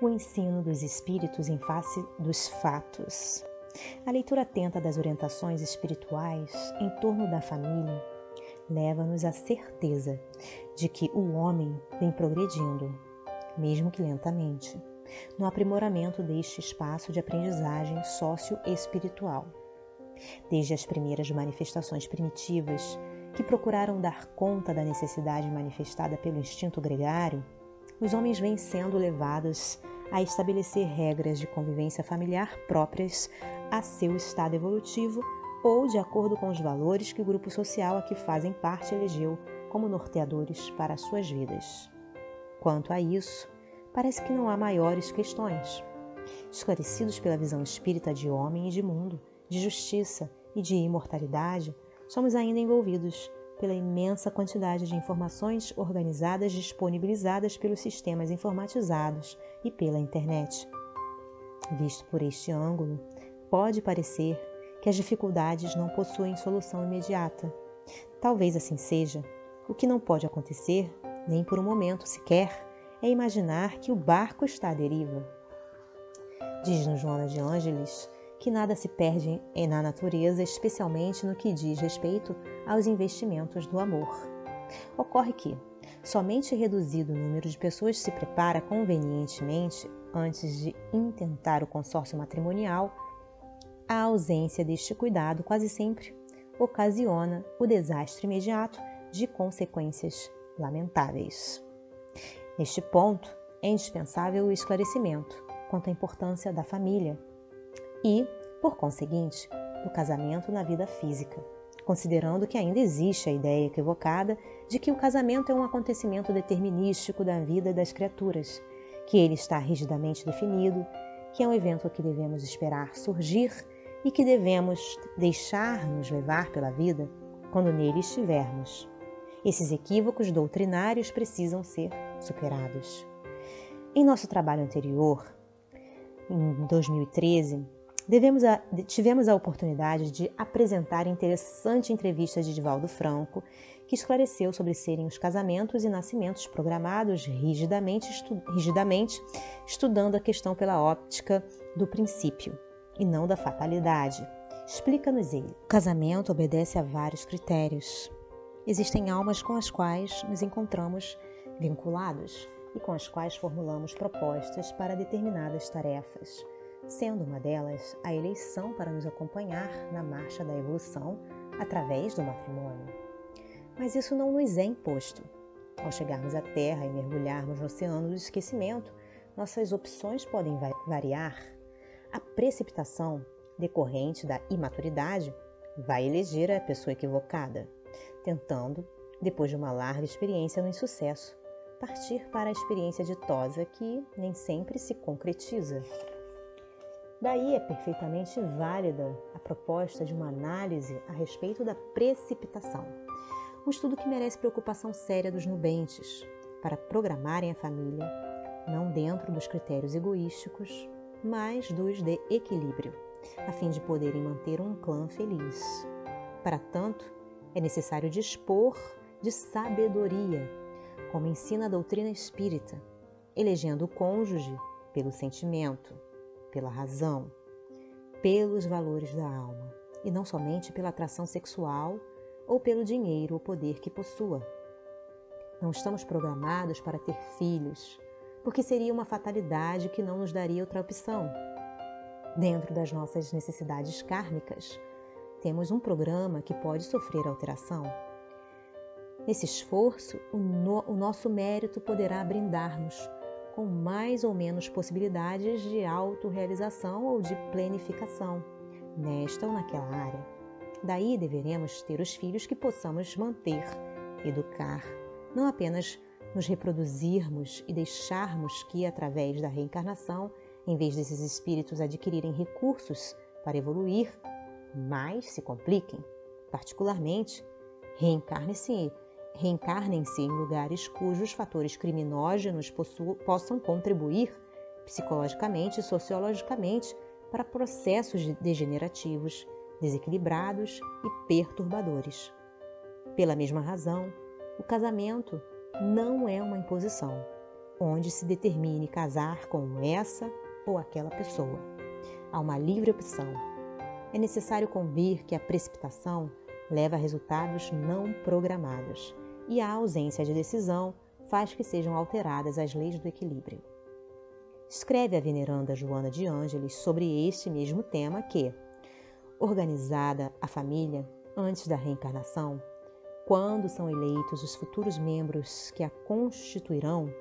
o ensino dos espíritos em face dos fatos. A leitura atenta das orientações espirituais em torno da família leva-nos à certeza de que o homem vem progredindo, mesmo que lentamente, no aprimoramento deste espaço de aprendizagem socioespiritual. Desde as primeiras manifestações primitivas, que procuraram dar conta da necessidade manifestada pelo instinto gregário, os homens vêm sendo levados a estabelecer regras de convivência familiar próprias a seu estado evolutivo ou de acordo com os valores que o grupo social a que fazem parte elegeu como norteadores para as suas vidas. Quanto a isso, parece que não há maiores questões. Esclarecidos pela visão espírita de homem e de mundo, de justiça e de imortalidade, somos ainda envolvidos pela imensa quantidade de informações organizadas disponibilizadas pelos sistemas informatizados e pela internet. Visto por este ângulo, pode parecer que as dificuldades não possuem solução imediata. Talvez assim seja. O que não pode acontecer, nem por um momento sequer, é imaginar que o barco está à deriva. Diz-nos Joana de Ângeles que nada se perde na natureza, especialmente no que diz respeito aos investimentos do amor. Ocorre que somente reduzido o número de pessoas se prepara convenientemente antes de intentar o consórcio matrimonial. A ausência deste cuidado quase sempre ocasiona o desastre imediato de consequências lamentáveis. Neste ponto, é indispensável o esclarecimento quanto à importância da família e, por conseguinte, do casamento na vida física, considerando que ainda existe a ideia equivocada de que o casamento é um acontecimento determinístico da vida das criaturas, que ele está rigidamente definido, que é um evento que devemos esperar surgir e que devemos deixar-nos levar pela vida quando nele estivermos. Esses equívocos doutrinários precisam ser superados. Em nosso trabalho anterior, em 2013, tivemos a oportunidade de apresentar a interessante entrevista de Divaldo Franco, que esclareceu sobre serem os casamentos e nascimentos programados rigidamente, estudando a questão pela óptica do princípio e não da fatalidade. Explica-nos ele. O casamento obedece a vários critérios. Existem almas com as quais nos encontramos vinculados e com as quais formulamos propostas para determinadas tarefas, sendo uma delas a eleição para nos acompanhar na marcha da evolução através do matrimônio. Mas isso não nos é imposto. Ao chegarmos à Terra e mergulharmos no oceano do esquecimento, nossas opções podem variar. A precipitação decorrente da imaturidade vai eleger a pessoa equivocada, tentando, depois de uma larga experiência no insucesso, partir para a experiência ditosa que nem sempre se concretiza. Daí é perfeitamente válida a proposta de uma análise a respeito da precipitação, um estudo que merece preocupação séria dos nubentes, para programarem a família, não dentro dos critérios egoísticos, mas dos de equilíbrio, a fim de poderem manter um clã feliz. Para tanto, é necessário dispor de sabedoria, como ensina a doutrina espírita, elegendo o cônjuge pelo sentimento, pela razão, pelos valores da alma, e não somente pela atração sexual ou pelo dinheiro ou poder que possua. Não estamos programados para ter filhos, porque seria uma fatalidade que não nos daria outra opção. Dentro das nossas necessidades kármicas, temos um programa que pode sofrer alteração. Nesse esforço, o nosso mérito poderá brindar-nos com mais ou menos possibilidades de autorrealização ou de planificação, nesta ou naquela área. Daí deveremos ter os filhos que possamos manter, educar, não apenas nos reproduzirmos e deixarmos que, através da reencarnação, em vez desses espíritos adquirirem recursos para evoluir, mais se compliquem, particularmente, reencarnem-se em lugares cujos fatores criminógenos possam contribuir psicologicamente e sociologicamente para processos degenerativos, desequilibrados e perturbadores. Pela mesma razão, o casamento não é uma imposição, onde se determine casar com essa ou aquela pessoa. Há uma livre opção. É necessário convir que a precipitação leva a resultados não programados e a ausência de decisão faz que sejam alteradas as leis do equilíbrio. Escreve a veneranda Joana de Ângeles sobre este mesmo tema que, organizada a família antes da reencarnação, quando são eleitos os futuros membros que a constituirão,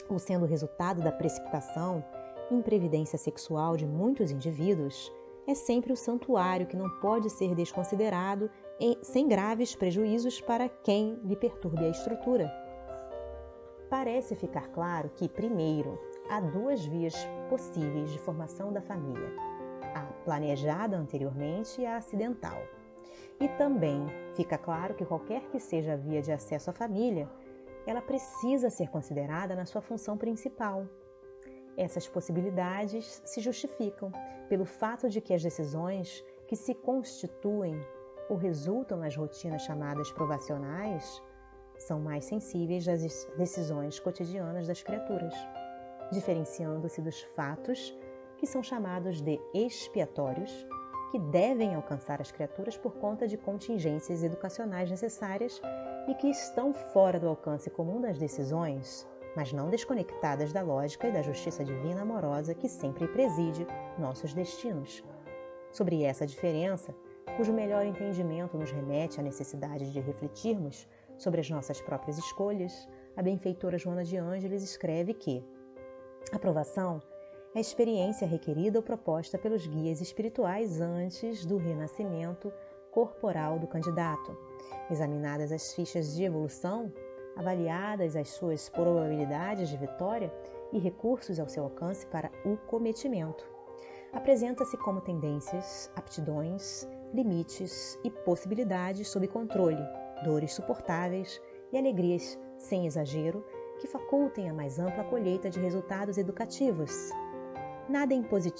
ou sendo resultado da precipitação e imprevidência sexual de muitos indivíduos, é sempre o santuário que não pode ser desconsiderado sem graves prejuízos para quem lhe perturbe a estrutura. Parece ficar claro que, primeiro, há duas vias possíveis de formação da família, a planejada anteriormente e a acidental. E também fica claro que qualquer que seja a via de acesso à família, ela precisa ser considerada na sua função principal. Essas possibilidades se justificam pelo fato de que as decisões que se constituem ou resultam nas rotinas chamadas provacionais são mais sensíveis das decisões cotidianas das criaturas, diferenciando-se dos fatos que são chamados de expiatórios, que devem alcançar as criaturas por conta de contingências educacionais necessárias e que estão fora do alcance comum das decisões, mas não desconectadas da lógica e da justiça divina amorosa que sempre preside nossos destinos. Sobre essa diferença, cujo melhor entendimento nos remete à necessidade de refletirmos sobre as nossas próprias escolhas, a benfeitora Joana de Ângeles escreve que a aprovação é a experiência requerida ou proposta pelos guias espirituais antes do renascimento corporal do candidato. Examinadas as fichas de evolução, avaliadas as suas probabilidades de vitória e recursos ao seu alcance para o cometimento. Apresenta-se como tendências, aptidões, limites e possibilidades sob controle, dores suportáveis e alegrias sem exagero que facultem a mais ampla colheita de resultados educativos. Nada é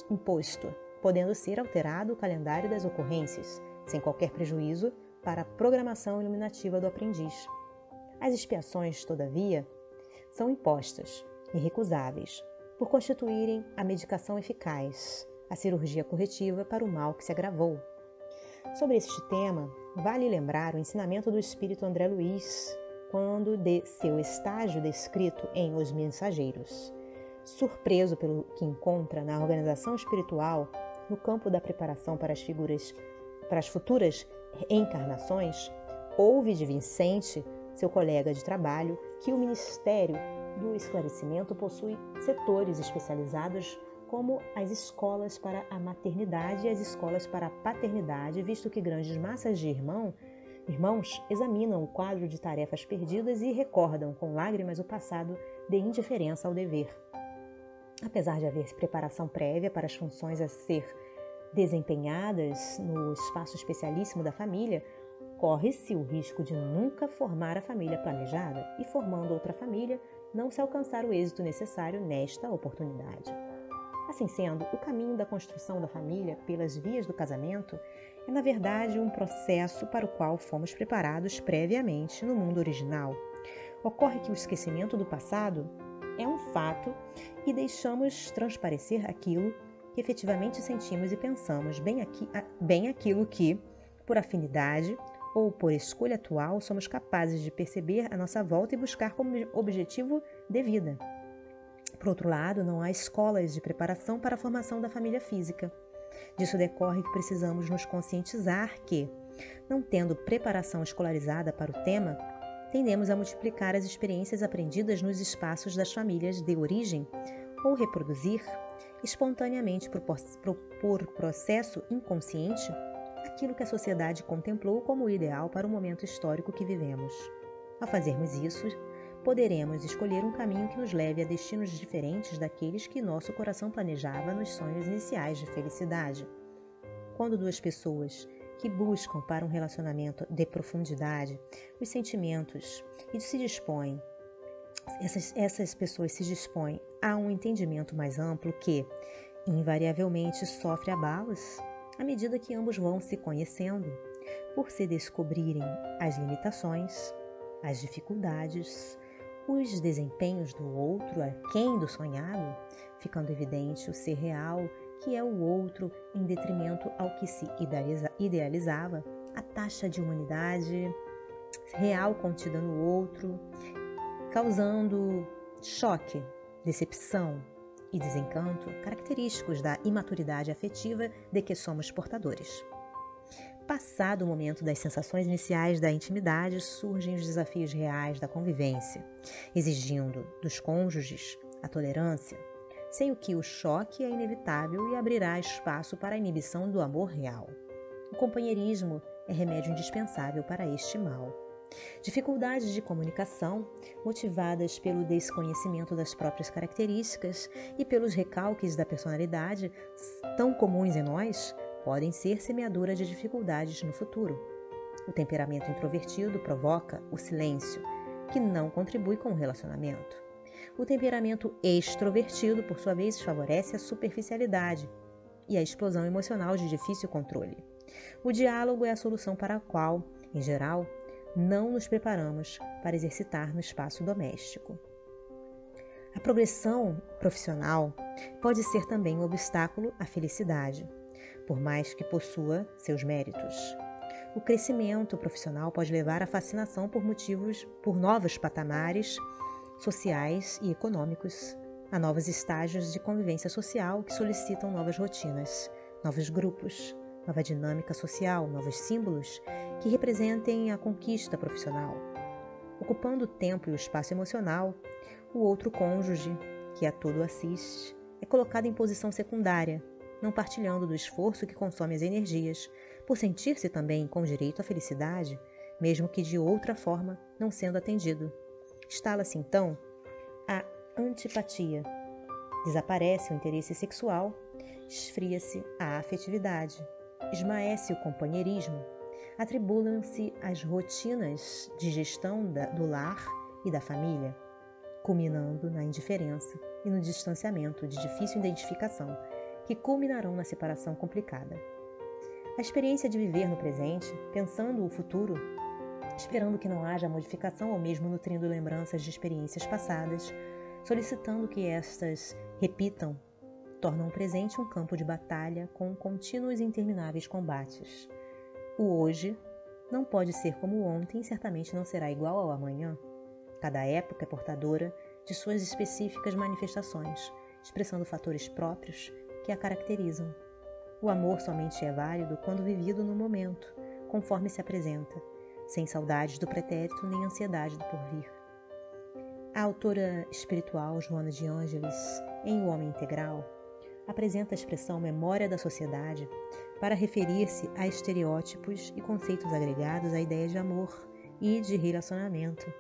imposto, podendo ser alterado o calendário das ocorrências, sem qualquer prejuízo para a programação iluminativa do aprendiz. As expiações, todavia, são impostas, irrecusáveis, por constituírem a medicação eficaz, a cirurgia corretiva para o mal que se agravou. Sobre este tema, vale lembrar o ensinamento do espírito André Luiz, quando de seu estágio descrito em Os Mensageiros. Surpreso pelo que encontra na organização espiritual, no campo da preparação para as futuras encarnações, ouve de Vicente, seu colega de trabalho, que o Ministério do Esclarecimento possui setores especializados como as escolas para a maternidade e as escolas para a paternidade, visto que grandes massas de irmãos examinam o quadro de tarefas perdidas e recordam com lágrimas o passado de indiferença ao dever. Apesar de haver preparação prévia para as funções a ser desempenhadas no espaço especialíssimo da família, corre-se o risco de nunca formar a família planejada e, formando outra família, não se alcançar o êxito necessário nesta oportunidade. Assim sendo, o caminho da construção da família pelas vias do casamento é, na verdade, um processo para o qual fomos preparados previamente no mundo original. Ocorre que o esquecimento do passado é um fato e deixamos transparecer aquilo que efetivamente sentimos e pensamos, bem aquilo que, por afinidade ou por escolha atual, somos capazes de perceber à nossa volta e buscar como objetivo de vida. Por outro lado, não há escolas de preparação para a formação da família física. Disso decorre que precisamos nos conscientizar que, não tendo preparação escolarizada para o tema, tendemos a multiplicar as experiências aprendidas nos espaços das famílias de origem ou reproduzir, espontaneamente por processo inconsciente, aquilo que a sociedade contemplou como o ideal para o momento histórico que vivemos. Ao fazermos isso, poderemos escolher um caminho que nos leve a destinos diferentes daqueles que nosso coração planejava nos sonhos iniciais de felicidade. Quando duas pessoas que buscam para um relacionamento de profundidade os sentimentos e se dispõem, essas pessoas se dispõem a um entendimento mais amplo que, invariavelmente, sofre abalos à medida que ambos vão se conhecendo, por se descobrirem as limitações, as dificuldades, os desempenhos do outro aquém do sonhado, ficando evidente o ser real, que é o outro, em detrimento ao que se idealizava, a taxa de humanidade real contida no outro, causando choque, decepção e desencanto, característicos da imaturidade afetiva de que somos portadores. Passado o momento das sensações iniciais da intimidade, surgem os desafios reais da convivência, exigindo dos cônjuges a tolerância, sem o que o choque é inevitável e abrirá espaço para a inibição do amor real. O companheirismo é remédio indispensável para este mal. Dificuldades de comunicação, motivadas pelo desconhecimento das próprias características e pelos recalques da personalidade tão comuns em nós, podem ser semeadura de dificuldades no futuro. O temperamento introvertido provoca o silêncio, que não contribui com o relacionamento. O temperamento extrovertido, por sua vez, favorece a superficialidade e a explosão emocional de difícil controle. O diálogo é a solução para a qual, em geral, não nos preparamos para exercitar no espaço doméstico. A progressão profissional pode ser também um obstáculo à felicidade, por mais que possua seus méritos. O crescimento profissional pode levar à fascinação por novos patamares sociais e econômicos, a novos estágios de convivência social que solicitam novas rotinas, novos grupos, nova dinâmica social, novos símbolos que representem a conquista profissional. Ocupando o tempo e o espaço emocional, o outro cônjuge, que a tudo assiste, é colocado em posição secundária, não partilhando do esforço que consome as energias, por sentir-se também com direito à felicidade, mesmo que de outra forma não sendo atendido. Instala-se então a antipatia. Desaparece o interesse sexual, esfria-se a afetividade, esmaece o companheirismo, atribulam-se as rotinas de gestão do lar e da família, culminando na indiferença e no distanciamento de difícil identificação, que culminarão na separação complicada. A experiência de viver no presente, pensando o futuro, esperando que não haja modificação ou mesmo nutrindo lembranças de experiências passadas, solicitando que estas repitam, tornam o presente um campo de batalha com contínuos e intermináveis combates. O hoje não pode ser como o ontem e certamente não será igual ao amanhã. Cada época é portadora de suas específicas manifestações, expressando fatores próprios que a caracterizam. O amor somente é válido quando vivido no momento, conforme se apresenta, sem saudades do pretérito nem ansiedade do porvir. A autora espiritual Joana de Ângeles, em O Homem Integral, apresenta a expressão memória da sociedade para referir-se a estereótipos e conceitos agregados à ideia de amor e de relacionamento.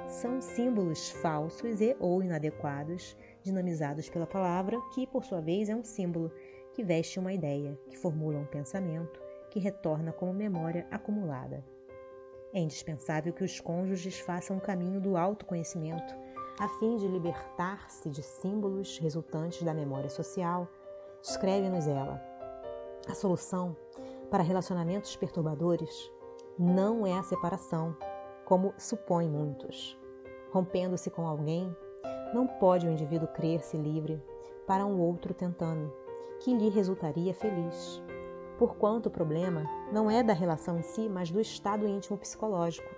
São símbolos falsos e ou inadequados, dinamizados pela palavra, que, por sua vez, é um símbolo, que veste uma ideia, que formula um pensamento, que retorna como memória acumulada. É indispensável que os cônjuges façam o caminho do autoconhecimento, a fim de libertar-se de símbolos resultantes da memória social. Escreve-nos ela. A solução para relacionamentos perturbadores não é a separação, como supõem muitos. Rompendo-se com alguém, não pode o indivíduo crer-se livre para um outro tentando, que lhe resultaria feliz. Porquanto o problema não é da relação em si, mas do estado íntimo psicológico.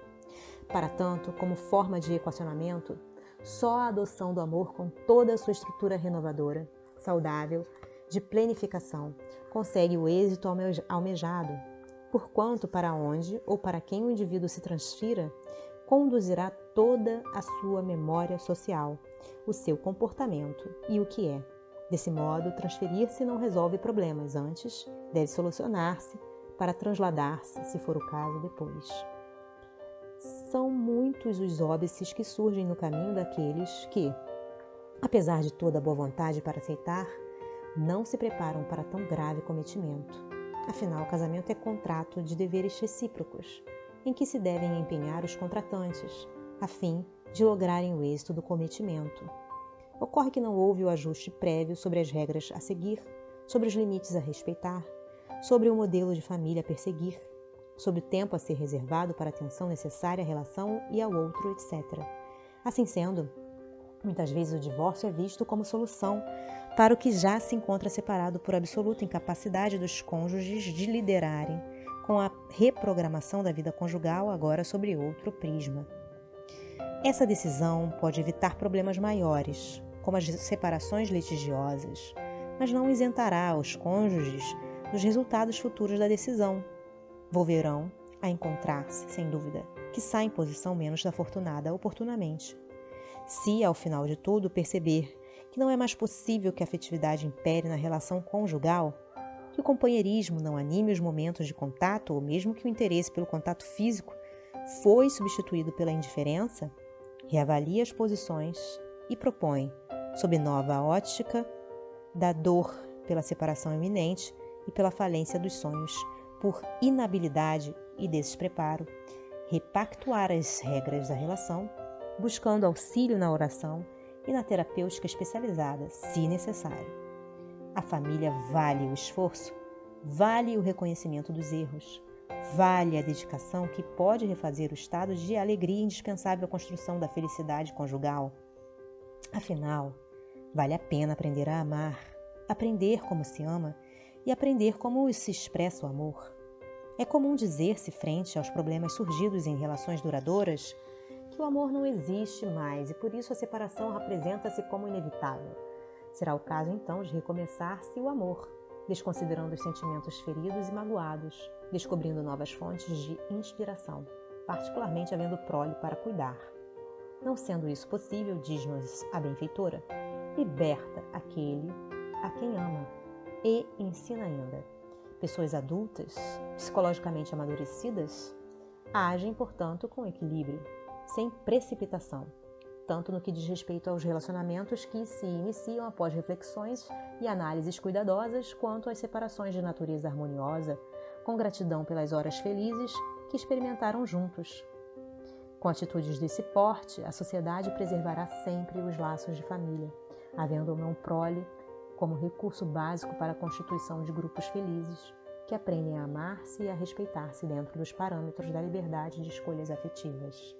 Para tanto, como forma de equacionamento, só a adoção do amor com toda a sua estrutura renovadora, saudável, de planificação, consegue o êxito almejado, porquanto para onde ou para quem o indivíduo se transfira, conduzirá toda a sua memória social, o seu comportamento e o que é. Desse modo, transferir-se não resolve problemas, antes deve solucionar-se para transladar-se, se for o caso, depois. São muitos os óbices que surgem no caminho daqueles que, apesar de toda a boa vontade para aceitar, não se preparam para tão grave cometimento. Afinal, o casamento é contrato de deveres recíprocos, em que se devem empenhar os contratantes, a fim de lograrem o êxito do cometimento. Ocorre que não houve o ajuste prévio sobre as regras a seguir, sobre os limites a respeitar, sobre o modelo de família a perseguir, sobre o tempo a ser reservado para a atenção necessária à relação e ao outro, etc. Assim sendo, muitas vezes o divórcio é visto como solução para o que já se encontra separado por absoluta incapacidade dos cônjuges de liderarem com a reprogramação da vida conjugal agora sobre outro prisma. Essa decisão pode evitar problemas maiores, como as separações litigiosas, mas não isentará os cônjuges dos resultados futuros da decisão. Volverão a encontrar-se, sem dúvida, quiçá em posição menos afortunada oportunamente. Se, ao final de tudo, perceber que não é mais possível que a afetividade impere na relação conjugal, que o companheirismo não anime os momentos de contato ou mesmo que o interesse pelo contato físico foi substituído pela indiferença, reavalie as posições e propõe, sob nova ótica, da dor pela separação iminente e pela falência dos sonhos, por inabilidade e despreparo, repactuar as regras da relação, buscando auxílio na oração e na terapêutica especializada, se necessário. A família vale o esforço, vale o reconhecimento dos erros, vale a dedicação que pode refazer o estado de alegria indispensável à construção da felicidade conjugal. Afinal, vale a pena aprender a amar, aprender como se ama e aprender como se expressa o amor. É comum dizer-se, frente aos problemas surgidos em relações duradouras, que o amor não existe mais e por isso a separação apresenta-se como inevitável. Será o caso então de recomeçar-se o amor, desconsiderando os sentimentos feridos e magoados, descobrindo novas fontes de inspiração, particularmente havendo prole para cuidar. Não sendo isso possível, diz-nos a benfeitora, liberta aquele a quem ama e ensina ainda. Pessoas adultas, psicologicamente amadurecidas, agem, portanto, com equilíbrio, sem precipitação, tanto no que diz respeito aos relacionamentos que se iniciam após reflexões e análises cuidadosas, quanto às separações de natureza harmoniosa, com gratidão pelas horas felizes que experimentaram juntos. Com atitudes desse porte, a sociedade preservará sempre os laços de família, havendo ou não prole como recurso básico para a constituição de grupos felizes, que aprendem a amar-se e a respeitar-se dentro dos parâmetros da liberdade de escolhas afetivas.